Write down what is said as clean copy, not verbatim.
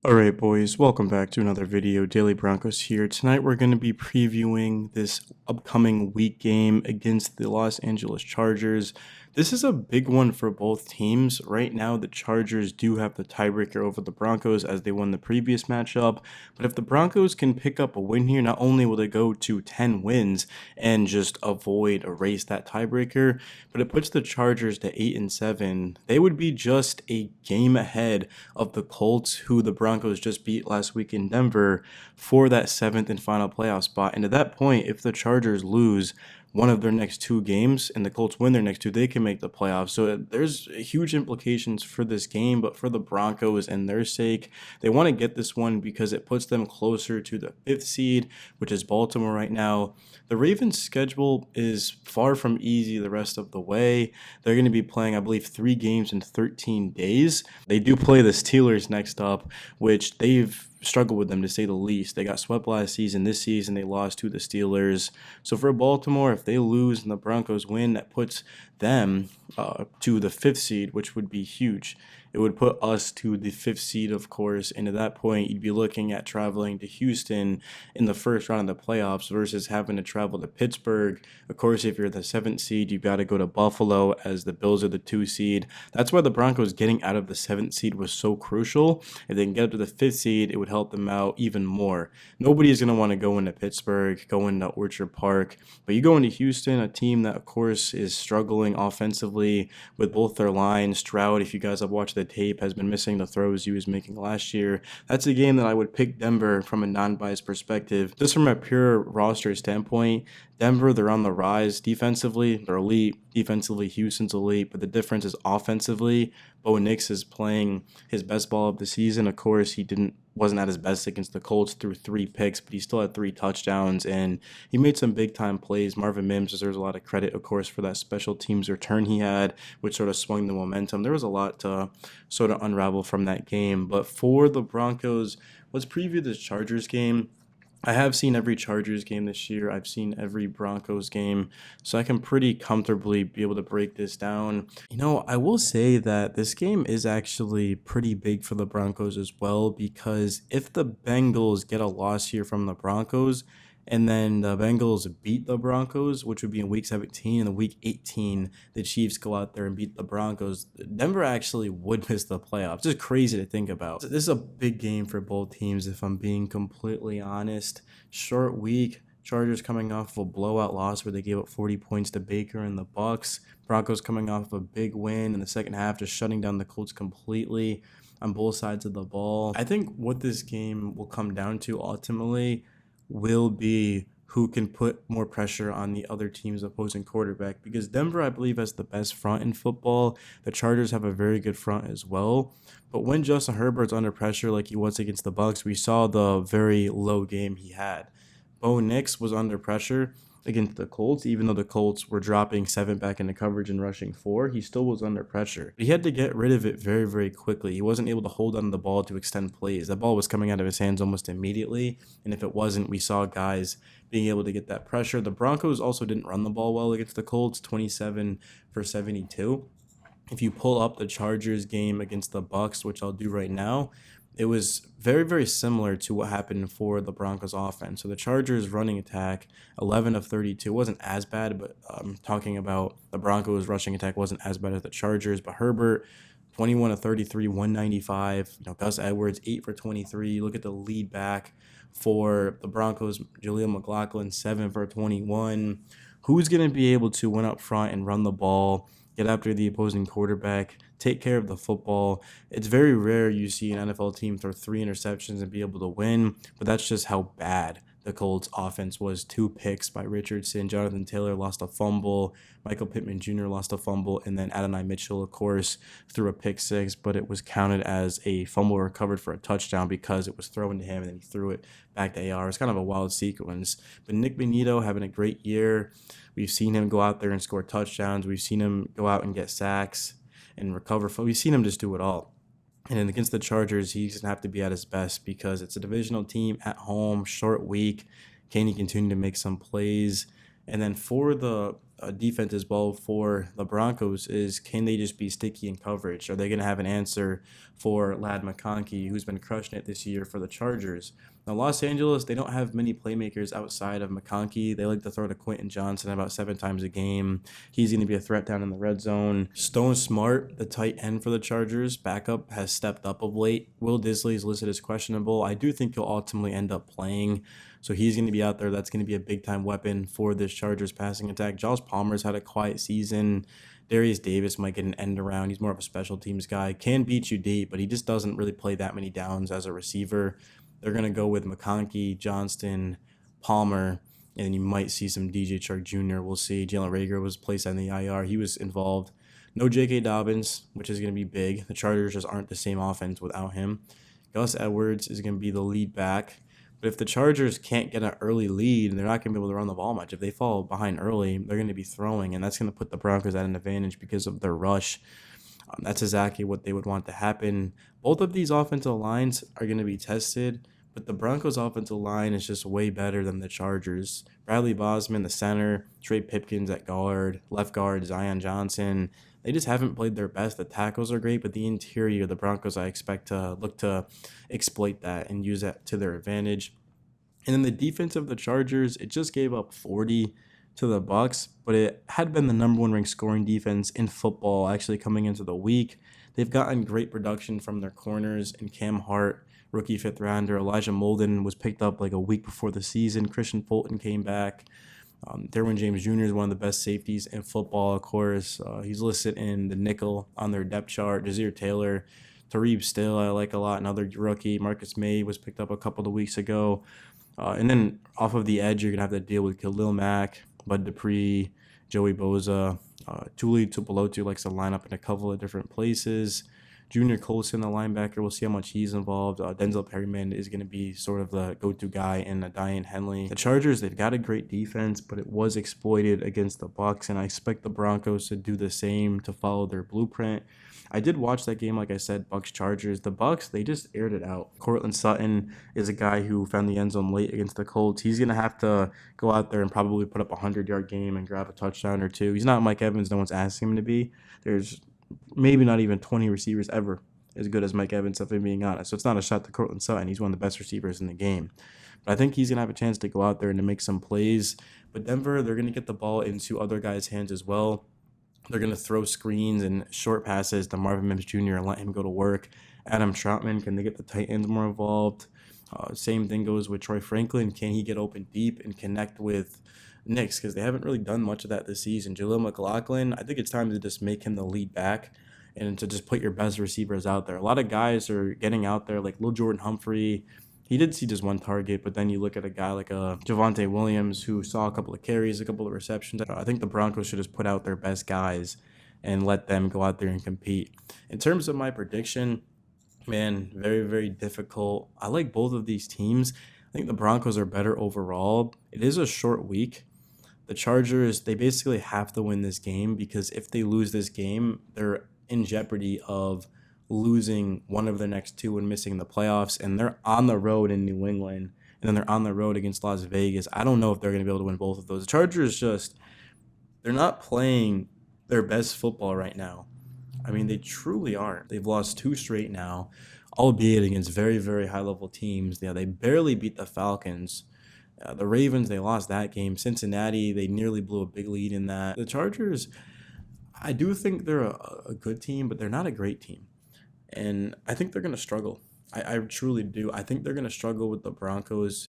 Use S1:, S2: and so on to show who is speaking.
S1: Alright boys, welcome back to another video. Daily Broncos here. Tonight we're going to be previewing this upcoming week game against the Los Angeles Chargers. This is a big one for both teams. Right now the Chargers do have the tiebreaker over the Broncos as they won the previous matchup, but if the Broncos can pick up a win here, not only will they go to 10 wins and just erase that tiebreaker, but it puts the Chargers to 8-7. They would be just a game ahead of the Colts, who the Broncos just beat last week in Denver for that 7th and final playoff spot. And at that point, if the Chargers lose one of their next two games and the Colts win their next two, they can make the playoffs. So there's huge implications for this game, but for the Broncos and their sake, they want to get this one because it puts them closer to the 5th seed, which is Baltimore right now. The Ravens' schedule is far from easy the rest of the way. They're going to be playing, I believe, 3 games in 13 days. They do play the Steelers next up, which they've struggled with them to say the least. They got swept last season. This season they lost to the Steelers. So for Baltimore, if they lose and the Broncos win, that puts them to the 5th seed, which would be huge. It would put us to the 5th seed, of course, and at that point you'd be looking at traveling to Houston in the first round of the playoffs versus having to travel to Pittsburgh. Of course, if you're the 7th seed, you've got to go to Buffalo as the Bills are the 2 seed. That's why the Broncos getting out of the 7th seed was so crucial. If they can get up to the 5th seed, it would help them out even more. Nobody is going to want to go into Pittsburgh, go into Orchard Park, but you go into Houston, a team that, of course, is struggling offensively with both their lines. Stroud, if you guys have watched the tape, has been missing the throws he was making last year. That's a game that I would pick Denver from a non-biased perspective. Just from a pure roster standpoint, Denver, they're on the rise defensively. They're elite. Defensively, Houston's elite, but the difference is offensively. Bo Nix is playing his best ball of the season. Of course, he wasn't at his best against the Colts, threw 3 picks, but he still had 3 touchdowns, and he made some big-time plays. Marvin Mims deserves a lot of credit, of course, for that special teams return he had, which sort of swung the momentum. There was a lot to sort of unravel from that game, but for the Broncos, let's preview this Chargers game. I have seen every Chargers game this year. I've seen every Broncos game, so I can pretty comfortably be able to break this down. I will say that this game is actually pretty big for the Broncos as well, because if the Bengals get a loss here from the Broncos, and then the Bengals beat the Broncos, which would be in week 17, and in week 18, the Chiefs go out there and beat the Broncos, Denver actually would miss the playoffs. Just crazy to think about. This is a big game for both teams, if I'm being completely honest. Short week. Chargers coming off of a blowout loss where they gave up 40 points to Baker and the Bucks. Broncos coming off of a big win in the second half, just shutting down the Colts completely on both sides of the ball. I think what this game will come down to ultimately will be who can put more pressure on the other team's opposing quarterback, because Denver, I believe, has the best front in football. The Chargers have a very good front as well. But when Justin Herbert's under pressure like he was against the Bucks, we saw the very low game he had. Bo Nix was under pressure against the Colts, even though the Colts were dropping 7 back into coverage and rushing 4, he still was under pressure. He had to get rid of it very, very quickly. He wasn't able to hold on to the ball to extend plays. That ball was coming out of his hands almost immediately, and if it wasn't, we saw guys being able to get that pressure. The Broncos also didn't run the ball well against the Colts, 27 for 72. If you pull up the Chargers game against the Bucks, which I'll do right now, it was very, very similar to what happened for the Broncos offense. So the Chargers running attack, 11 of 32, wasn't as bad, but I'm talking about the Broncos rushing attack wasn't as bad as the Chargers. But Herbert, 21 of 33, 195. Gus Edwards, 8 for 23. You look at the lead back for the Broncos, Jaleel McLaughlin, 7 for 21. Who's going to be able to win up front and run the ball, get after the opposing quarterback, take care of the football? It's very rare you see an NFL team throw 3 interceptions and be able to win, but that's just how bad the Colts offense was. 2 picks by Richardson. Jonathan Taylor lost a fumble. Michael Pittman Jr. lost a fumble. And then Adonai Mitchell, of course, threw a pick 6, but it was counted as a fumble recovered for a touchdown because it was thrown to him and then he threw it back to AR. It's kind of a wild sequence. But Nick Bonito having a great year. We've seen him go out there and score touchdowns. We've seen him go out and get sacks and recover. We've seen him just do it all. And then against the Chargers, he's going to have to be at his best because it's a divisional team at home, short week. Can he continue to make some plays? And then for the defense as well for the Broncos is, can they just be sticky in coverage? Are they going to have an answer for Lad McConkey, who's been crushing it this year for the Chargers? Now, Los Angeles, they don't have many playmakers outside of McConkey. They like to throw to Quentin Johnson about 7 times a game. He's going to be a threat down in the red zone. Stone Smart, the tight end for the Chargers, backup, has stepped up of late. Will Disley is listed as questionable. I do think he'll ultimately end up playing. So he's going to be out there. That's going to be a big-time weapon for this Chargers passing attack. Josh Palmer's had a quiet season. Darius Davis might get an end around. He's more of a special teams guy. Can beat you deep, but he just doesn't really play that many downs as a receiver. They're going to go with McConkey, Johnston, Palmer, and then you might see some DJ Chark Jr. We'll see. Jalen Reagor was placed on the IR. He was involved. No J.K. Dobbins, which is going to be big. The Chargers just aren't the same offense without him. Gus Edwards is going to be the lead back. But if the Chargers can't get an early lead, they're not going to be able to run the ball much. If they fall behind early, they're going to be throwing, and that's going to put the Broncos at an advantage because of their rush. That's exactly what they would want to happen. Both of these offensive lines are going to be tested, but the Broncos' offensive line is just way better than the Chargers. Bradley Bosman, the center, Trey Pipkins at guard, left guard, Zion Johnson. They just haven't played their best. The tackles are great, but the interior, the Broncos, I expect to look to exploit that and use that to their advantage. And then the defense of the Chargers, it just gave up 40 to the Bucs, but it had been the number one ranked scoring defense in football actually coming into the week. They've gotten great production from their corners and Cam Hart, rookie 5th rounder. Elijah Molden was picked up like a week before the season. Christian Fulton came back. Derwin James Jr. is one of the best safeties in football, of course. He's listed in the nickel on their depth chart. Jazir Taylor, Tareeb Still, I like a lot. Another rookie. Marcus May was picked up a couple of weeks ago. And then off of the edge, you're going to have to deal with Khalil Mack, Bud Dupree, Joey Boza. Tuli Tupelotu likes to line up in a couple of different places. Junior Colson, the linebacker, we'll see how much he's involved. Denzel Perryman is going to be sort of the go-to guy in Diane Henley. The Chargers, they've got a great defense, but it was exploited against the Bucs, and I expect the Broncos to do the same to follow their blueprint. I did watch that game, like I said, Bucs-Chargers. The Bucs, they just aired it out. Cortland Sutton is a guy who found the end zone late against the Colts. He's going to have to go out there and probably put up a 100-yard game and grab a touchdown or two. He's not Mike Evans. No one's asking him to be. There's maybe not even 20 receivers ever as good as Mike Evans, if I'm being honest. So it's not a shot to Cortland Sutton. He's one of the best receivers in the game. But I think he's going to have a chance to go out there and to make some plays. But Denver, they're going to get the ball into other guys' hands as well. They're going to throw screens and short passes to Marvin Mims Jr. and let him go to work. Adam Troutman, can they get the tight ends more involved? Same thing goes with Troy Franklin. Can he get open deep and connect with Knicks? Because they haven't really done much of that this season. Jaleel McLaughlin, I think it's time to just make him the lead back and to just put your best receivers out there. A lot of guys are getting out there, like Lil Jordan Humphrey. He did see just one target, but then you look at a guy like Javonte Williams who saw a couple of carries, a couple of receptions. I think the Broncos should just put out their best guys and let them go out there and compete. In terms of my prediction, man, very, very difficult. I like both of these teams. I think the Broncos are better overall. It is a short week. The Chargers, they basically have to win this game because if they lose this game, they're in jeopardy of losing one of their next two and missing the playoffs, and they're on the road in New England, and then they're on the road against Las Vegas. I don't know if they're going to be able to win both of those. The Chargers they're not playing their best football right now. I mean, they truly aren't. They've lost 2 straight now, albeit against very, very high-level teams. Yeah, they barely beat the Falcons. The Ravens, they lost that game. Cincinnati, they nearly blew a big lead in that. The Chargers, I do think they're a good team, but they're not a great team. And I think they're going to struggle. I truly do. I think they're going to struggle with the Broncos.